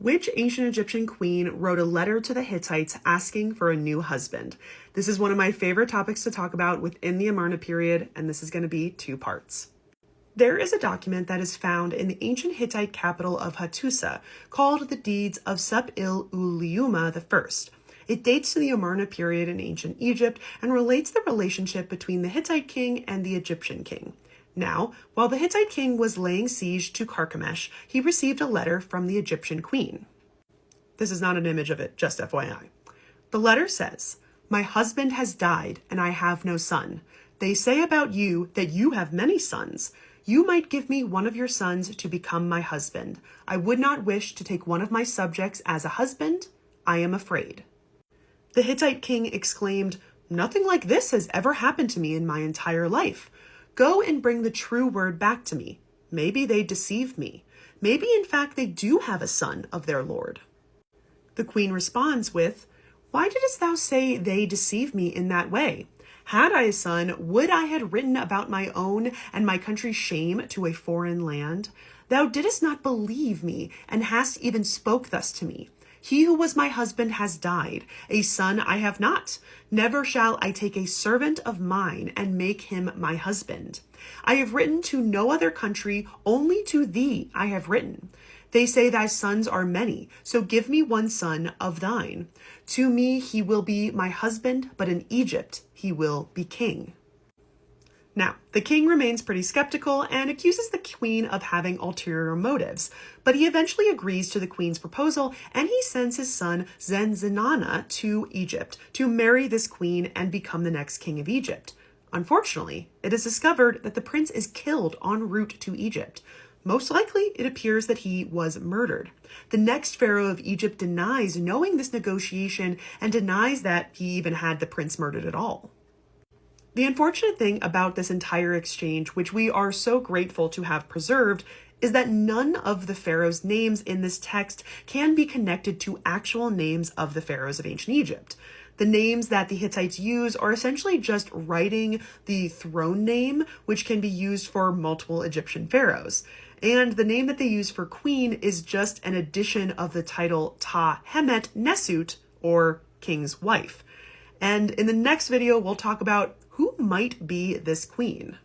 Which ancient Egyptian queen wrote a letter to the Hittites asking for a new husband? This is one of my favorite topics to talk about within the Amarna period, and this is going to be 2 parts. There is a document that is found in the ancient Hittite capital of Hattusa called the Deeds of Sep-il-Uliuma I. It dates to the Amarna period in ancient Egypt and relates the relationship between the Hittite king and the Egyptian king. Now, while the Hittite king was laying siege to Carchemish, he received a letter from the Egyptian queen. This is not an image of it, just FYI. The letter says, "My husband has died and I have no son. They say about you that you have many sons. You might give me one of your sons to become my husband. I would not wish to take one of my subjects as a husband. I am afraid." The Hittite king exclaimed, "Nothing like this has ever happened to me in my entire life. Go and bring the true word back to me. Maybe they deceive me. Maybe in fact they do have a son of their lord." The queen responds with, "Why didst thou say they deceive me in that way? Had I a son, would I had written about my own and my country's shame to a foreign land? Thou didst not believe me, and hast even spoke thus to me. He who was my husband has died. A son I have not. Never shall I take a servant of mine and make him my husband. I have written to no other country, only to thee I have written. They say thy sons are many, so give me one son of thine. To me he will be my husband, but in Egypt he will be king." Now, the king remains pretty skeptical and accuses the queen of having ulterior motives, but he eventually agrees to the queen's proposal and he sends his son Zenzenana to Egypt to marry this queen and become the next king of Egypt. Unfortunately, it is discovered that the prince is killed en route to Egypt. Most likely, it appears that he was murdered. The next pharaoh of Egypt denies knowing this negotiation and denies that he even had the prince murdered at all. The unfortunate thing about this entire exchange, which we are so grateful to have preserved, is that none of the pharaohs' names in this text can be connected to actual names of the pharaohs of ancient Egypt. The names that the Hittites use are essentially just writing the throne name, which can be used for multiple Egyptian pharaohs. And the name that they use for queen is just an addition of the title Ta-Hemet Nesut, or king's wife. And in the next video, we'll talk about who might be this queen.